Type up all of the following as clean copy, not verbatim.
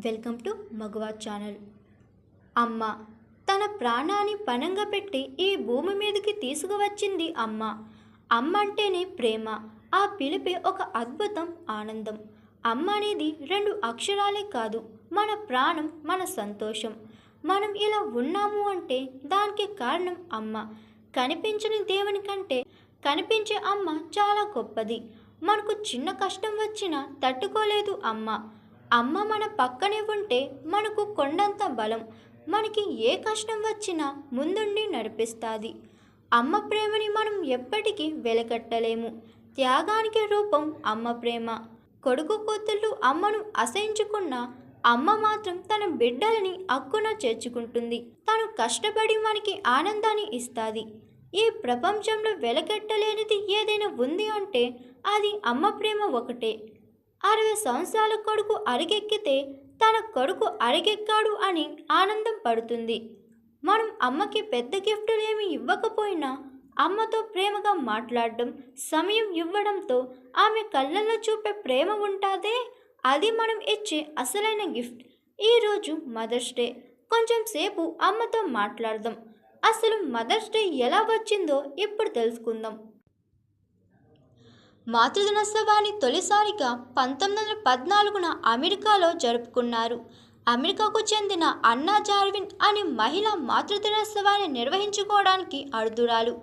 Welcome to మగవా channel. అమ్మ తన ప్రాణాన్ని పణంగా పెట్టి ఈ భూమి మీదకి తీసుకువచ్చింది అమ్మ. అమ్మ అంటేనే ప్రేమ. ఆ పిలిపే ఒక అద్భుతం, ఆనందం. అమ్మ అనేది రెండు అక్షరాలే కాదు, మన ప్రాణం, మన సంతోషం. మనం ఇలా ఉన్నాము అంటే దానికి కారణం అమ్మ. కనిపించని దేవుని కంటే కనిపించే అమ్మ చాలా గొప్పది. మనకు చిన్న కష్టం వచ్చినా తట్టుకోలేదు అమ్మ. అమ్మ మన పక్కనే ఉంటే మనకు కొండంత బలం. మనకి ఏ కష్టం వచ్చినా ముందుండి నడిపిస్తుంది. అమ్మ ప్రేమని మనం ఎప్పటికీ వెలకట్టలేము. త్యాగానికి రూపం అమ్మ ప్రేమ. కొడుకు కూతుళ్ళు అమ్మను అసహించుకున్న అమ్మ మాత్రం తన బిడ్డలని అక్కున చేర్చుకుంటుంది. తను కష్టపడి మనకి ఆనందాన్ని ఇస్తుంది. ఈ ప్రపంచంలో వెలకట్టలేనిది ఏదైనా ఉంది అంటే అది అమ్మ ప్రేమ ఒకటే. 60 సంవత్సరాల కొడుకు అరిగెక్కితే తన కొడుకు అరిగెక్కాడు అని ఆనందం పడుతుంది. మనం అమ్మకి పెద్ద గిఫ్టులు ఏమి ఇవ్వకపోయినా అమ్మతో ప్రేమగా మాట్లాడడం, సమయం ఇవ్వడంతో ఆమె కళ్ళల్లో చూపే ప్రేమ ఉంటాదే, అది మనం ఇచ్చే అసలైన గిఫ్ట్. ఈరోజు మదర్స్ డే. కొంచెం సేపు అమ్మతో మాట్లాడదాం. అసలు మదర్స్ డే ఎలా వచ్చిందో ఇప్పుడు తెలుసుకుందాం. మాతృదినోత్సవాన్ని తొలిసారిగా 1914న అమెరికాలో జరుపుకున్నారు. అమెరికాకు చెందిన అన్నా జార్విన్ అనే మహిళ మాతృదినోత్సవాన్ని నిర్వహించుకోవడానికి అర్హురాలు.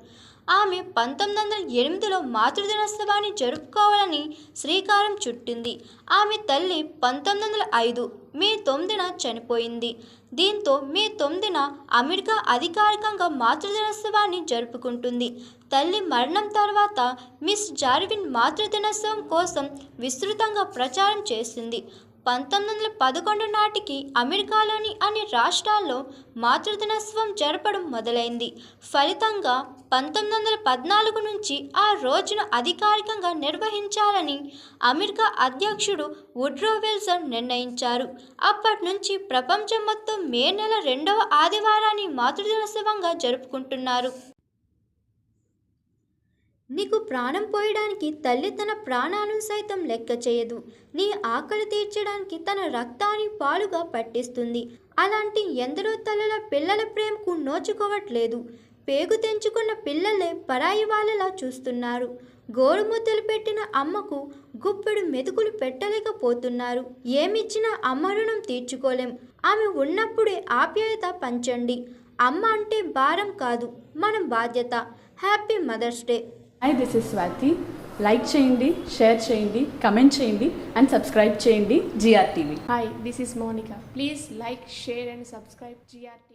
ఆమె 1908లో మాతృదినోత్సవాన్ని జరుపుకోవాలని శ్రీకారం చుట్టింది. ఆమె తల్లి 1905 మే 9న చనిపోయింది. దీంతో మే 9న అమెరికా అధికారికంగా మాతృదినోత్సవాన్ని జరుపుకుంటుంది. తల్లి మరణం తర్వాత మిస్ జార్విన్ మాతృదినోత్సవం కోసం విస్తృతంగా ప్రచారం చేసింది. 1911 నాటికి అమెరికాలోని అన్ని రాష్ట్రాల్లో మాతృదినోత్సవం జరపడం మొదలైంది. ఫలితంగా 1914 నుంచి ఆ రోజును అధికారికంగా నిర్వహించాలని అమెరికా అధ్యక్షుడు వుడ్రో విల్సన్ నిర్ణయించారు. అప్పటి నుంచి ప్రపంచం మొత్తం మే నెల 2వ ఆదివారాన్ని మాతృదినోత్సవంగా జరుపుకుంటున్నారు. నీకు ప్రాణం పోయడానికి తల్లి తన ప్రాణాలను సైతం లెక్క చేయదు. నీ ఆకలి తీర్చడానికి తన రక్తాన్ని పాలుగా పట్టిస్తుంది. అలాంటి ఎందరో తల్లుల పిల్లల ప్రేమకు నోచుకోవట్లేదు. పేగు తెంచుకున్న పిల్లలే పరాయి వాళ్ళలా చూస్తున్నారు. గోరుముద్దలు పెట్టిన అమ్మకు గుప్పెడు మెతుకులు పెట్టలేకపోతున్నారు. ఏమిచ్చినా అమ్మ రుణం తీర్చుకోలేం. ఆమె ఉన్నప్పుడే ఆప్యాయత పంచండి. అమ్మ అంటే భారం కాదు, మన బాధ్యత. Happy mother's day. Hi, this is Swathi. Like చేయండి, షేర్ చేయండి, కమెంట్ చేయండి అండ్ సబ్స్క్రైబ్ చేయండి GR TV. Hi, this is Monica. Please like, share and subscribe GR TV.